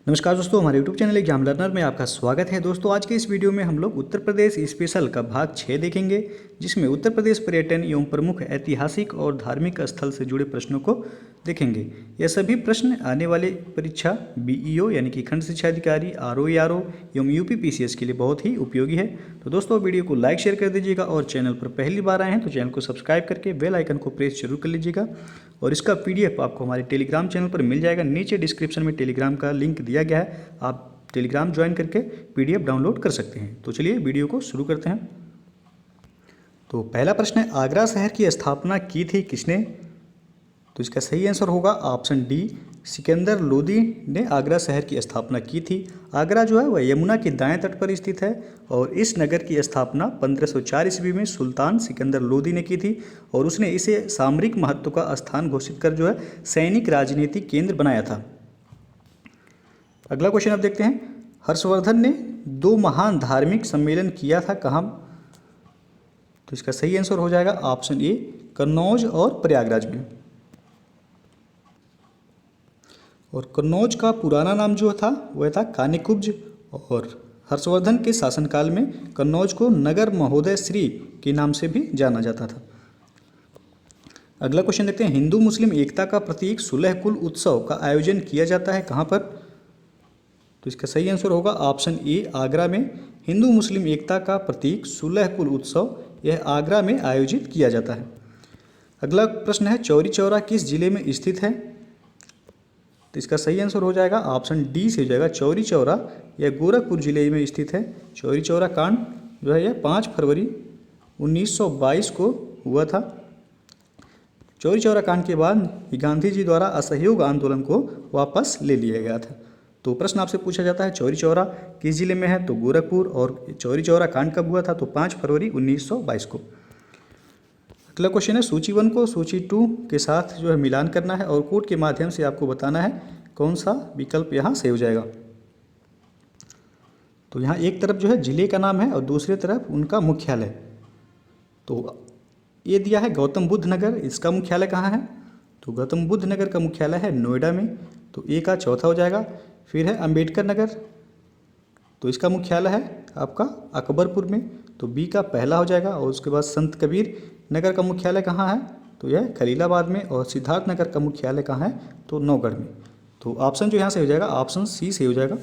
नमस्कार दोस्तों, हमारे YouTube चैनल एग्जाम लर्नर में आपका स्वागत है। दोस्तों, आज के इस वीडियो में हम लोग उत्तर प्रदेश स्पेशल का भाग 6 देखेंगे, जिसमें उत्तर प्रदेश पर्यटन एवं प्रमुख ऐतिहासिक और धार्मिक स्थल से जुड़े प्रश्नों को देखेंगे। यह सभी प्रश्न आने वाले परीक्षा BEO यानी कि खंड शिक्षा अधिकारी, RO एवं UPPCS के लिए बहुत ही उपयोगी है। तो दोस्तों, वीडियो को लाइक शेयर कर दीजिएगा और चैनल पर पहली बार आए हैं तो चैनल को सब्सक्राइब करके बेल आइकन को प्रेस जरूर कर लीजिएगा। और इसका PDF आपको हमारे टेलीग्राम चैनल पर मिल जाएगा। नीचे डिस्क्रिप्शन में टेलीग्राम का लिंक दिया गया है, आप टेलीग्राम ज्वाइन करके PDF डाउनलोड कर सकते हैं। तो चलिए वीडियो को शुरू करते हैं। तो पहला प्रश्न है, आगरा शहर की स्थापना की थी किसने? तो इसका सही आंसर होगा ऑप्शन डी, सिकंदर लोदी ने आगरा शहर की स्थापना की थी। आगरा जो है वह यमुना के दाएं तट पर स्थित है और इस नगर की स्थापना 1504 ईस्वी में सुल्तान सिकंदर लोदी ने की थी और उसने इसे सामरिक महत्व का स्थान घोषित कर जो है सैनिक राजनीतिक केंद्र बनाया था। अगला क्वेश्चन अब देखते हैं, हर्षवर्धन ने 2 महान धार्मिक सम्मेलन किया था कहाँ? तो इसका सही आंसर हो जाएगा ऑप्शन ए, कन्नौज और प्रयागराज में। और कन्नौज का पुराना नाम जो था वह था कानिकुब्ज और हर्षवर्धन के शासनकाल में कन्नौज को नगर महोदय श्री के नाम से भी जाना जाता था। अगला क्वेश्चन देखते हैं, हिंदू मुस्लिम एकता का प्रतीक सुलह कुल उत्सव का आयोजन किया जाता है कहाँ पर? तो इसका सही आंसर होगा ऑप्शन ए, आगरा में। हिंदू मुस्लिम एकता का प्रतीक सुलह कुल उत्सव यह आगरा में आयोजित किया जाता है। अगला प्रश्न है, चौरी चौरा किस जिले में स्थित है? तो इसका सही आंसर हो जाएगा ऑप्शन डी से हो जाएगा, चौरी चौरा यह गोरखपुर जिले में स्थित है। चौरी चौरा कांड जो है यह 5 फरवरी 1922 को हुआ था। चौरी चौरा कांड के बाद गांधी जी द्वारा असहयोग आंदोलन को वापस ले लिया गया था। तो प्रश्न आपसे पूछा जाता है, चौरी चौरा किस जिले में है? तो गोरखपुर। और चौरी चौरा कांड कब हुआ था? तो 5 फरवरी 1922 को। अगला क्वेश्चन है, सूची 1 को सूची 2 के साथ जो है मिलान करना है और कोड के माध्यम से आपको बताना है कौन सा विकल्प यहाँ सही हो जाएगा। तो यहाँ एक तरफ जो है जिले का नाम है और दूसरी तरफ उनका मुख्यालय। तो ये दिया है गौतम बुद्ध नगर, इसका मुख्यालय कहाँ है? तो गौतम बुद्ध नगर का मुख्यालय है नोएडा में, तो ए का चौथा हो जाएगा। फिर है अंबेडकर नगर, तो इसका मुख्यालय है आपका अकबरपुर में, तो बी का पहला हो जाएगा। और उसके बाद संत कबीर नगर का मुख्यालय कहाँ है? तो यह खलीलाबाद में। और सिद्धार्थ नगर का मुख्यालय कहाँ है? तो नौगढ़ में। तो ऑप्शन जो यहाँ से हो जाएगा ऑप्शन सी से हो जाएगा।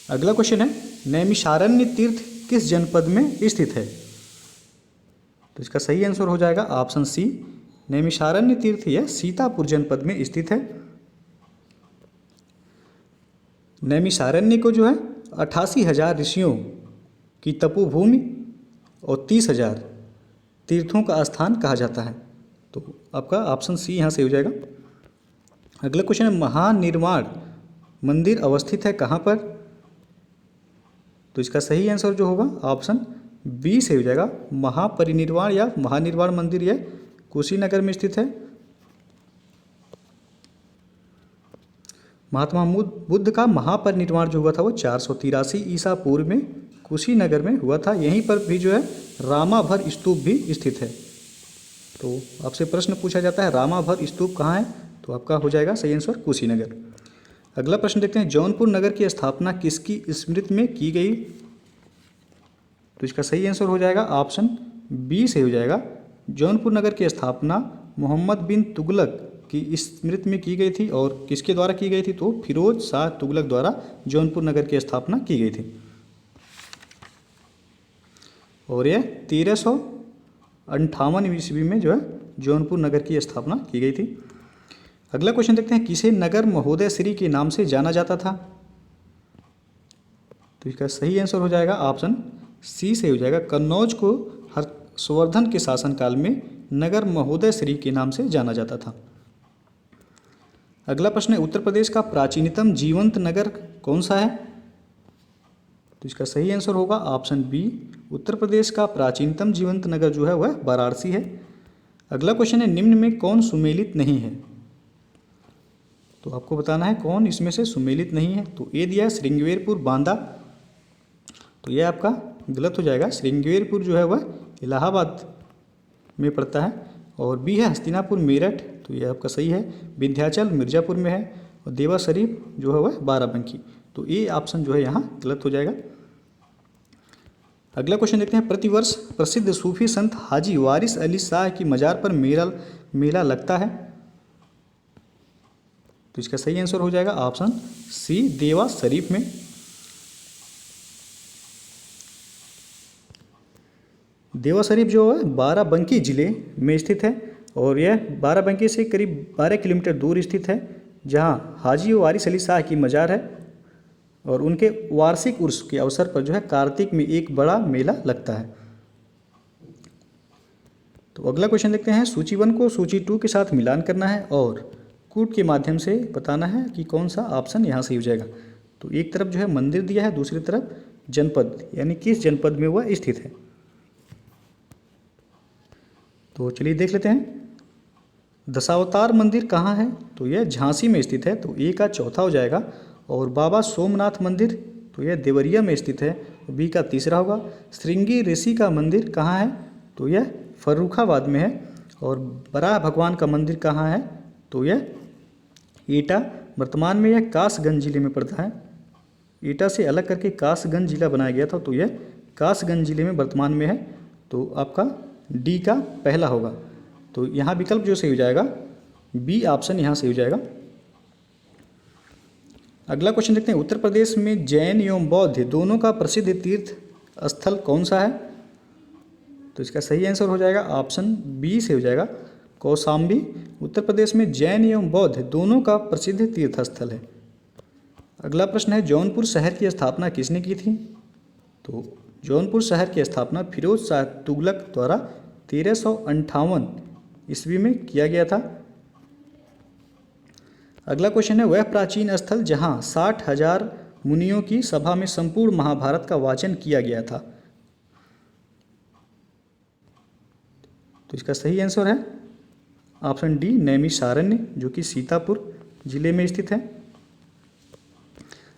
अगला क्वेश्चन है, नैमिषारण्य तीर्थ किस जनपद में स्थित है? तो इसका सही आंसर हो जाएगा ऑप्शन सी, नैमिषारण्य तीर्थ यह सीतापुर जनपद में स्थित है। नैमिषारण्य को जो है 88,000 ऋषियों की तपोभूमि और 30,000 तीर्थों का स्थान कहा जाता है। तो आपका ऑप्शन सी यहाँ से हो जाएगा। अगला क्वेश्चन है, महानिर्वाण मंदिर अवस्थित है कहाँ पर? तो इसका सही आंसर जो होगा ऑप्शन बी से हो जाएगा, महापरिनिर्वाण या महानिर्वाण मंदिर यह कुशीनगर में स्थित है। महात्मा बुद्ध का महापरिनिर्वाण जो हुआ था वो 483 ईसा पूर्व में कुशीनगर में हुआ था। यहीं पर भी जो है रामाभर स्तूप भी स्थित है। तो आपसे प्रश्न पूछा जाता है रामाभर स्तूप कहाँ है? तो आपका हो जाएगा सही आंसर कुशीनगर। अगला प्रश्न देखते हैं, जौनपुर नगर की स्थापना किसकी स्मृति में की गई? तो इसका सही आंसर हो जाएगा ऑप्शन बी से हो जाएगा, जौनपुर नगर की स्थापना मोहम्मद बिन तुगलक की स्मृति में की गई थी। और किसके द्वारा की गई थी? तो फिरोज शाह तुगलक द्वारा जौनपुर नगर की स्थापना की गई थी। और यह 1358 ईस्वी में जो है जौनपुर नगर की स्थापना की गई थी। अगला क्वेश्चन देखते हैं, किसे नगर महोदय श्री के नाम से जाना जाता था? तो इसका सही आंसर हो जाएगा ऑप्शन सी से हो जाएगा, कन्नौज को हर्षवर्धन के शासनकाल में नगर महोदय श्री के नाम से जाना जाता था। अगला प्रश्न है, उत्तर प्रदेश का प्राचीनतम जीवंत नगर कौन सा है? तो इसका सही आंसर होगा ऑप्शन बी, उत्तर प्रदेश का प्राचीनतम जीवंत नगर जो है वह वाराणसी है। अगला क्वेश्चन है, निम्न में कौन सुमेलित नहीं है? तो आपको बताना है कौन इसमें से सुमेलित नहीं है। तो ए दिया है श्रृंगेरपुर बांदा, तो यह आपका गलत हो जाएगा। श्रृंगेरपुर जो है वह इलाहाबाद में पड़ता है। और बी है हस्तिनापुर मेरठ, तो यह आपका सही है। विंध्याचल मिर्ज़ापुर में है। और देवा शरीफ जो है वह बाराबंकी। तो ये ऑप्शन जो है यहाँ गलत हो जाएगा। अगला क्वेश्चन देखते हैं, प्रतिवर्ष प्रसिद्ध सूफी संत हाजी वारिस अली शाह की मज़ार पर मेला लगता है। तो इसका सही आंसर हो जाएगा ऑप्शन सी, देवा शरीफ में। देवा शरीफ जो है बाराबंकी ज़िले में स्थित है और यह बाराबंकी से करीब 12 किलोमीटर दूर स्थित है, जहां हाजी वारिस अली शाह की मज़ार है और उनके वार्षिक उर्स के अवसर पर जो है कार्तिक में एक बड़ा मेला लगता है। तो अगला क्वेश्चन देखते हैं, सूची 1 को सूची 2 के साथ मिलान करना है और कूट के माध्यम से बताना है कि कौन सा ऑप्शन यहाँ सही हो जाएगा। तो एक तरफ जो है मंदिर दिया है, दूसरी तरफ जनपद, यानी किस जनपद में वह स्थित है। तो चलिए देख लेते हैं, दशावतार मंदिर कहाँ है। तो यह झांसी में स्थित है, तो ए का चौथा हो जाएगा। और बाबा सोमनाथ मंदिर, तो यह देवरिया में स्थित है, तो बी का तीसरा होगा। श्रृंगी ऋषि का मंदिर कहाँ है, तो यह फर्रुखाबाद में है। और बराह भगवान का मंदिर कहाँ है, तो यह एटा, वर्तमान में यह कासगंज जिले में पड़ता है। एटा से अलग करके कासगंज जिला बनाया गया था, तो यह कासगंज जिले में वर्तमान में है। तो आपका डी का पहला होगा। तो यहाँ विकल्प जो सही हो जाएगा बी ऑप्शन यहाँ सही हो जाएगा। अगला क्वेश्चन देखते हैं, उत्तर प्रदेश में जैन एवं बौद्ध दोनों का प्रसिद्ध तीर्थ स्थल कौन सा है। तो इसका सही आंसर हो जाएगा ऑप्शन बी से हो जाएगा, कौशाम्बी। उत्तर प्रदेश में जैन एवं बौद्ध दोनों का प्रसिद्ध तीर्थ स्थल है। अगला प्रश्न है, जौनपुर शहर की स्थापना किसने की थी। तो जौनपुर शहर की स्थापना फिरोज शाह तुगलक द्वारा 1358 ईस्वी में किया गया था। अगला क्वेश्चन है, वह प्राचीन स्थल जहां 60,000 मुनियों की सभा में संपूर्ण महाभारत का वाचन किया गया था। तो इसका सही आंसर है ऑप्शन डी, नैमिषारण्य, जो कि सीतापुर जिले में स्थित है।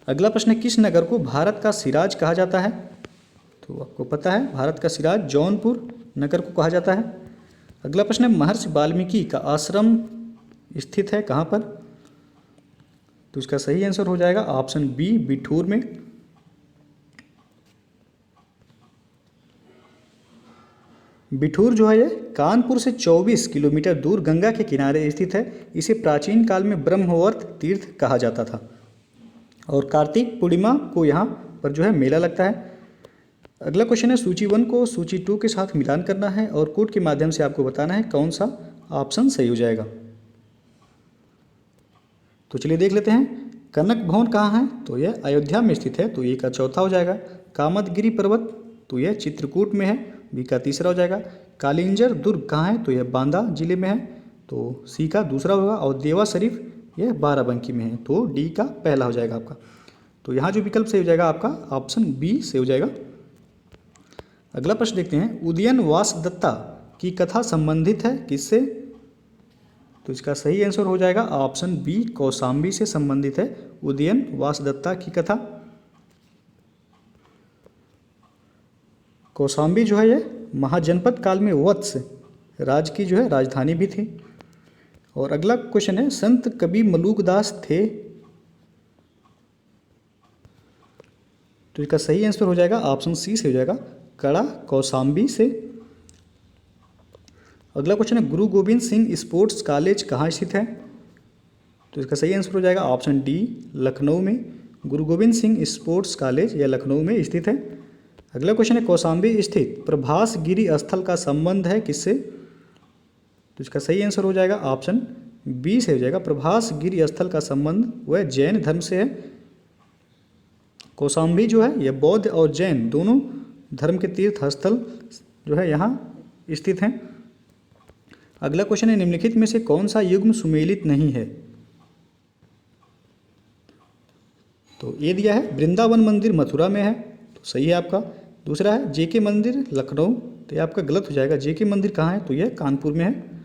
अगला प्रश्न है, किस नगर को भारत का सिराज कहा जाता है। तो आपको पता है भारत का सिराज जौनपुर नगर को कहा जाता है। अगला प्रश्न है, महर्षि वाल्मीकि का आश्रम स्थित है कहाँ पर। तो इसका सही आंसर हो जाएगा ऑप्शन बी, बिठूर में। बिठूर जो है ये कानपुर से 24 किलोमीटर दूर गंगा के किनारे स्थित है। इसे प्राचीन काल में ब्रह्मवर्त तीर्थ कहा जाता था और कार्तिक पूर्णिमा को यहाँ पर जो है मेला लगता है। अगला क्वेश्चन है, सूची 1 को सूची 2 के साथ मिलान करना है और कोड के माध्यम से आपको बताना है कौन सा ऑप्शन सही हो जाएगा। तो चलिए देख लेते हैं, कनक भवन कहाँ है। तो यह अयोध्या में स्थित है, तो ए का चौथा हो जाएगा। कामदगिरी पर्वत, तो यह चित्रकूट में है, बी का तीसरा हो जाएगा। कालिंजर दुर्ग कहाँ है, तो यह बांदा जिले में है, तो सी का दूसरा होगा। और देवा शरीफ यह बाराबंकी में है, तो डी का पहला हो जाएगा आपका। तो यहाँ जो विकल्प सही हो जाएगा आपका ऑप्शन बी से हो जाएगा। अगला प्रश्न देखते हैं, उदयन वासदत्ता की कथा संबंधित है किससे। तो इसका सही आंसर हो जाएगा ऑप्शन बी, कौशाम्बी से संबंधित है उदयन वासदत्ता की कथा। कौशाम्बी जो है ये महाजनपद काल में वत्स राज की जो है राजधानी भी थी। और अगला क्वेश्चन है, संत कवि मलूकदास थे। तो इसका सही आंसर हो जाएगा ऑप्शन सी से हो जाएगा, कड़ा कौशाम्बी से। अगला क्वेश्चन है, गुरु गोविंद सिंह स्पोर्ट्स कॉलेज कहाँ स्थित है। तो इसका सही आंसर हो जाएगा ऑप्शन डी, लखनऊ में। गुरु गोविंद सिंह स्पोर्ट्स कॉलेज यह लखनऊ में स्थित है। अगला क्वेश्चन है, कौशाम्बी स्थित प्रभास गिरी स्थल का संबंध है किससे। तो इसका सही आंसर हो जाएगा ऑप्शन बी से हो जाएगा, प्रभास गिरी स्थल का संबंध वह जैन धर्म से है। कौशाम्बी जो है यह बौद्ध और जैन दोनों धर्म के तीर्थ स्थल जो है यहाँ स्थित हैं। अगला क्वेश्चन है, निम्नलिखित में से कौन सा युग्म सुमेलित नहीं है। तो ये दिया है, वृंदावन मंदिर मथुरा में है, तो सही है आपका। दूसरा है जेके मंदिर लखनऊ, तो ये आपका गलत हो जाएगा। जेके मंदिर कहाँ है, तो यह कानपुर में है।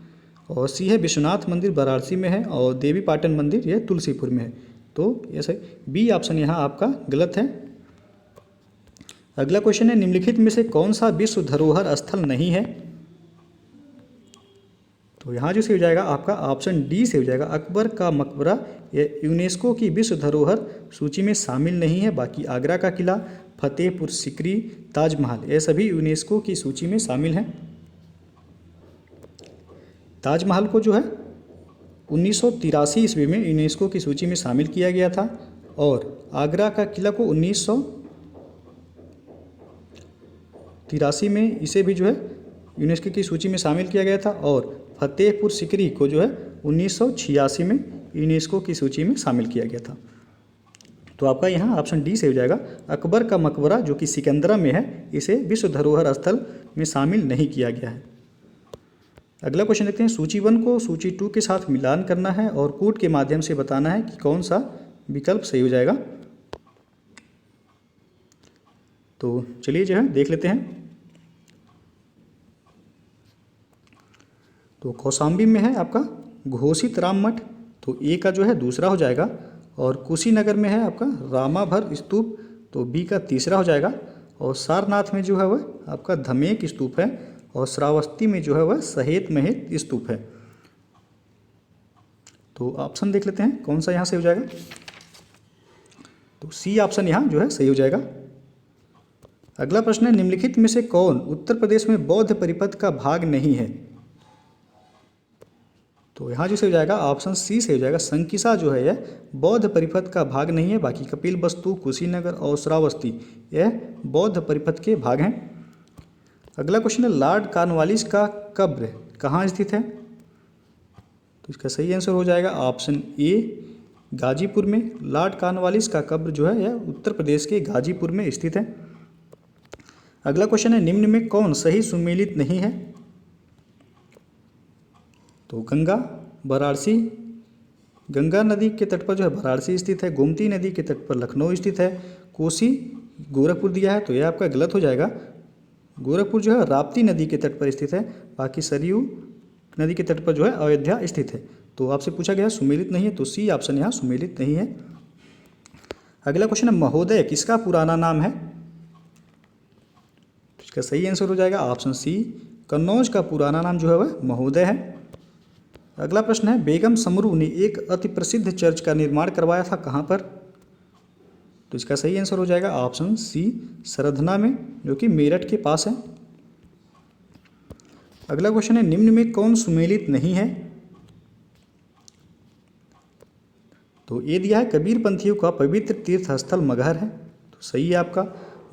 और सी है विश्वनाथ मंदिर वाराणसी में है। और देवी पाटन मंदिर यह तुलसीपुर में है, तो ये सही, बी ऑप्शन यहाँ आपका गलत है। अगला क्वेश्चन है, निम्नलिखित में से कौन सा विश्व धरोहर स्थल नहीं है। तो यहाँ जो सही हो जाएगा आपका ऑप्शन डी से हो जाएगा, अकबर का मकबरा ये यूनेस्को की विश्व धरोहर सूची में शामिल नहीं है। बाकी आगरा का किला, फतेहपुर सिकरी, ताजमहल ये सभी यूनेस्को की सूची में शामिल हैं। ताजमहल को जो है 1983 ईस्वी में यूनेस्को की सूची में शामिल किया गया था और आगरा का किला को 1983 में इसे भी जो है यूनेस्को की सूची में शामिल किया गया था और फतेहपुर सिकरी को जो है 1986 में यूनेस्को की सूची में शामिल किया गया था। तो आपका यहाँ ऑप्शन डी से हो जाएगा, अकबर का मकबरा जो कि सिकंदरा में है इसे विश्व धरोहर स्थल में शामिल नहीं किया गया है। अगला क्वेश्चन देखते हैं, सूची 1 को सूची 2 के साथ मिलान करना है और कूट के माध्यम से बताना है कि कौन सा विकल्प सही हो जाएगा। तो चलिए जो है देख लेते हैं। तो कौशाम्बी में है आपका घोषित राम मठ, तो ए का जो है दूसरा हो जाएगा। और कुशीनगर में है आपका रामाभर स्तूप, तो बी का तीसरा हो जाएगा। और सारनाथ में जो है वह आपका धमेक स्तूप है और श्रावस्ती में जो है वह सहेत महेत स्तूप है। तो ऑप्शन देख लेते हैं कौन सा यहाँ से हो जाएगा। तो सी ऑप्शन यहाँ जो है सही हो जाएगा। अगला प्रश्न है, निम्नलिखित में से कौन उत्तर प्रदेश में बौद्ध परिपथ का भाग नहीं है। तो यहाँ जो सही हो जाएगा ऑप्शन सी से हो जाएगा, संकिसा जो है यह बौद्ध परिपथ का भाग नहीं है। बाकी कपिलवस्तु, कुशीनगर और श्रावस्ती यह बौद्ध परिपथ के भाग हैं। अगला क्वेश्चन है, लॉर्ड कॉर्नवालिस का कब्र कहाँ स्थित है। तो इसका सही आंसर हो जाएगा ऑप्शन ए गाजीपुर में। लॉर्ड कॉर्नवालिस का कब्र जो है यह उत्तर प्रदेश के गाजीपुर में स्थित है। अगला क्वेश्चन है, निम्न में कौन सही सुमेलित नहीं है। तो गंगा, वाराणसी, गंगा नदी के तट पर जो है वाराणसी स्थित है। गोमती नदी के तट पर लखनऊ स्थित है। कोसी गोरखपुर दिया है तो यह आपका गलत हो जाएगा। गोरखपुर जो है राप्ती नदी के तट पर स्थित है। बाकी सरयू नदी के तट पर जो है अयोध्या स्थित है। तो आपसे पूछा गया सुमेलित नहीं है, तो सी ऑप्शन यहाँ सुमेलित नहीं है। अगला क्वेश्चन है, महोदय किसका पुराना नाम है। इसका सही आंसर हो जाएगा ऑप्शन सी, कन्नौज का पुराना नाम जो है वह महोदय है। अगला प्रश्न है, बेगम समरू ने एक अति प्रसिद्ध चर्च का निर्माण करवाया था कहाँ पर। तो इसका सही आंसर हो जाएगा ऑप्शन सी, सरधना में, जो कि मेरठ के पास है। अगला क्वेश्चन है, निम्न में कौन सुमेलित नहीं है। तो ये दिया है, कबीर पंथियों का पवित्र तीर्थ स्थल मगहर है, तो सही है आपका।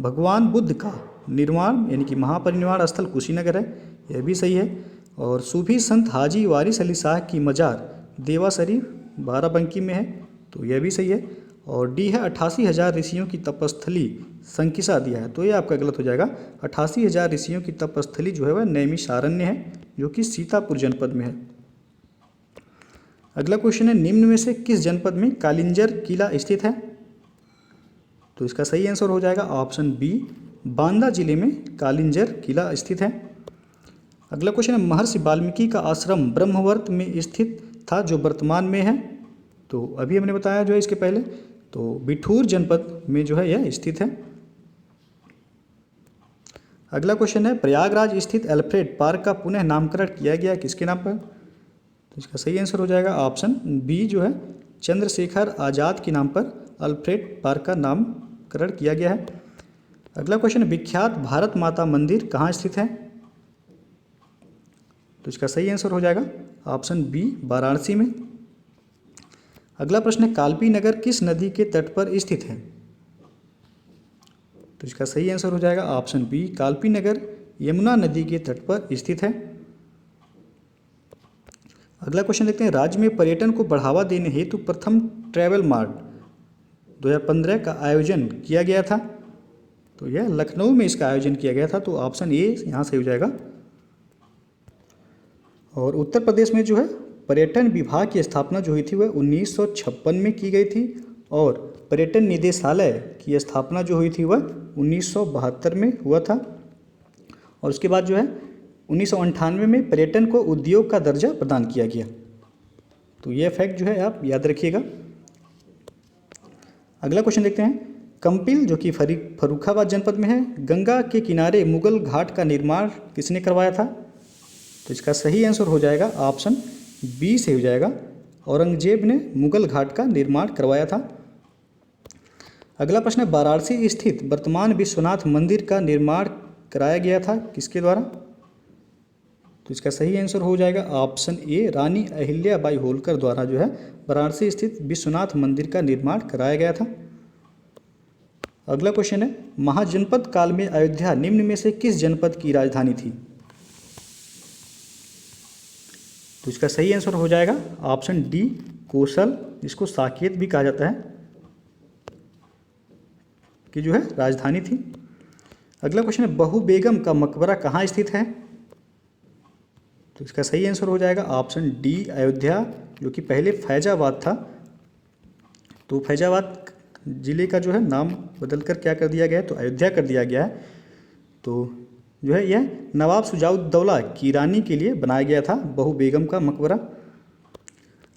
भगवान बुद्ध का निर्वाण यानी कि महापरिनिर्वाण स्थल कुशीनगर है, यह भी सही है। और सूफी संत हाजी वारिस अली शाह की मजार देवा शरीफ बाराबंकी में है, तो यह भी सही है। और डी है, 88,000 ऋषियों की तपस्थली संकिसा दिया है, तो यह आपका गलत हो जाएगा। 88,000 ऋषियों की तपस्थली जो है वह नैमिषारण्य है, जो कि सीतापुर जनपद में है। अगला क्वेश्चन है, निम्न में से किस जनपद में कालिंजर किला स्थित है। तो इसका सही आंसर हो जाएगा ऑप्शन बी, बांदा जिले में कालिंजर किला स्थित है। अगला क्वेश्चन है, महर्षि वाल्मीकि का आश्रम ब्रह्मवर्त में स्थित था जो वर्तमान में है। तो अभी हमने बताया जो है इसके पहले, तो बिठूर जनपद में जो है यह स्थित है। अगला क्वेश्चन है, प्रयागराज स्थित अल्फ्रेड पार्क का पुनः नामकरण किया गया किसके नाम पर। तो इसका सही आंसर हो जाएगा ऑप्शन बी, जो है चंद्रशेखर आज़ाद के नाम पर अल्फ्रेड पार्क का नामकरण किया गया है। अगला क्वेश्चन, विख्यात भारत माता मंदिर कहाँ स्थित है। तो इसका सही आंसर हो जाएगा ऑप्शन बी, वाराणसी में। अगला प्रश्न है, कालपी नगर किस नदी के तट पर स्थित है। तो इसका सही आंसर हो जाएगा ऑप्शन बी, कालपी नगर यमुना नदी के तट पर स्थित है। अगला क्वेश्चन देखते हैं, राज्य में पर्यटन को बढ़ावा देने हेतु प्रथम ट्रैवल मार्ट 2015 का आयोजन किया गया था। तो यह लखनऊ में इसका आयोजन किया गया था, तो ऑप्शन ए यहाँ से हो जाएगा। और उत्तर प्रदेश में जो है पर्यटन विभाग की स्थापना जो हुई थी वह 1956 में की गई थी और पर्यटन निदेशालय की स्थापना जो हुई थी वह 1972 में हुआ था। और उसके बाद जो है 1998 में पर्यटन को उद्योग का दर्जा प्रदान किया गया। तो यह फैक्ट जो है आप याद रखिएगा। अगला क्वेश्चन देखते हैं, कंपिल जो कि फर्रुखाबाद जनपद में है, गंगा के किनारे मुगल घाट का निर्माण किसने करवाया था। तो इसका सही आंसर हो जाएगा ऑप्शन बी से हो जाएगा, औरंगजेब ने मुगल घाट का निर्माण करवाया था। अगला प्रश्न है, वाराणसी स्थित वर्तमान विश्वनाथ मंदिर का निर्माण कराया गया था किसके द्वारा? तो इसका सही आंसर हो जाएगा ऑप्शन ए, रानी अहिल्याबाई होलकर द्वारा जो है वाराणसी स्थित विश्वनाथ मंदिर का निर्माण कराया गया था। अगला क्वेश्चन है, महाजनपद काल में अयोध्या निम्न में से किस जनपद की राजधानी थी? तो इसका सही आंसर हो जाएगा ऑप्शन डी, कोसल, जिसको साकेत भी कहा जाता है, कि जो है राजधानी थी। अगला क्वेश्चन है, बहू बेगम का मकबरा कहाँ स्थित है? तो इसका सही आंसर हो जाएगा ऑप्शन डी, अयोध्या, जो कि पहले फैजाबाद था। तो फैजाबाद जिले का जो है नाम बदलकर क्या कर दिया गया है, तो अयोध्या कर दिया गया है। तो जो है यह नवाब शुजाउद्दौला की रानी के लिए बनाया गया था बहू बेगम का मकबरा।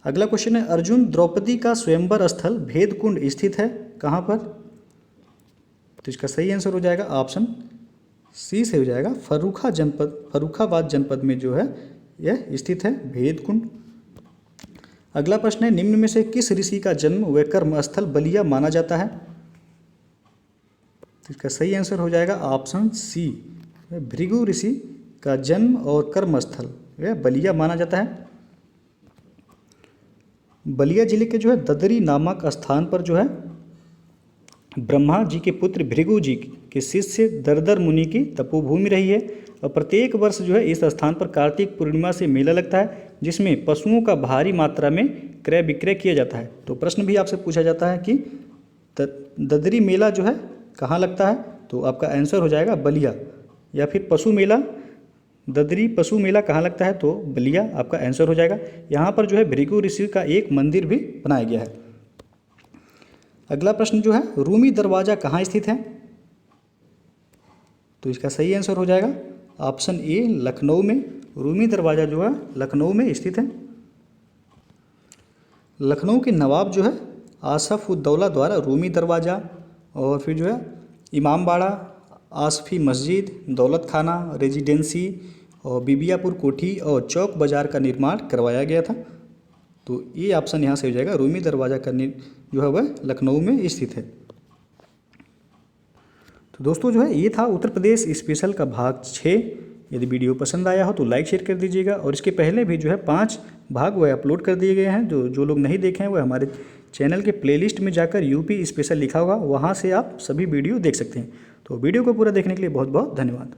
अगला क्वेश्चन है, अर्जुन द्रौपदी का स्वयंवर स्थल भेदकुंड स्थित है कहाँ पर? तो इसका सही आंसर हो जाएगा ऑप्शन सी से हो जाएगा, फर्रुखाबाद जनपद में जो है यह स्थित है भेदकुंड। अगला प्रश्न है, निम्न में से किस ऋषि का जन्म व कर्म स्थल बलिया माना जाता है? तो इसका सही आंसर हो जाएगा ऑप्शन सी, भृगु ऋषि का जन्म और कर्म स्थल यह बलिया माना जाता है। बलिया जिले के जो है ददरी नामक स्थान पर जो है ब्रह्मा जी के पुत्र भृगु जी के शिष्य दरदर मुनि की तपोभूमि रही है, और प्रत्येक वर्ष जो है इस स्थान पर कार्तिक पूर्णिमा से मेला लगता है, जिसमें पशुओं का भारी मात्रा में क्रय विक्रय किया जाता है। तो प्रश्न भी आपसे पूछा जाता है कि ददरी मेला जो है कहाँ लगता है? तो आपका आंसर हो जाएगा बलिया, या फिर पशु मेला, ददरी पशु मेला कहाँ लगता है? तो बलिया आपका आंसर हो जाएगा। यहाँ पर जो है भृगु ऋषि का एक मंदिर भी बनाया गया है। अगला प्रश्न जो है, रूमी दरवाज़ा कहाँ स्थित है? तो इसका सही आंसर हो जाएगा ऑप्शन ए, लखनऊ में। रूमी दरवाज़ा जो है लखनऊ में स्थित है। लखनऊ के नवाब जो है आसफ उद्दौला द्वारा रूमी दरवाज़ा और फिर जो है इमामबाड़ा, आसफी मस्जिद, दौलत खाना, रेजिडेंसी और बीबियापुर कोठी और चौक बाज़ार का निर्माण करवाया गया था। तो ये ऑप्शन यहाँ से हो जाएगा, रूमी दरवाज़ा का जो है वह लखनऊ में स्थित है। तो दोस्तों जो है ये था उत्तर प्रदेश स्पेशल का भाग 6। यदि वीडियो पसंद आया हो तो लाइक शेयर कर दीजिएगा, और इसके पहले भी जो है 5 भाग वह अपलोड कर दिए गए हैं। जो लोग नहीं देखे हैं वह हमारे चैनल के प्लेलिस्ट में जाकर यूपी स्पेशल लिखा होगा, वहाँ से आप सभी वीडियो देख सकते हैं। तो वीडियो को पूरा देखने के लिए बहुत बहुत धन्यवाद।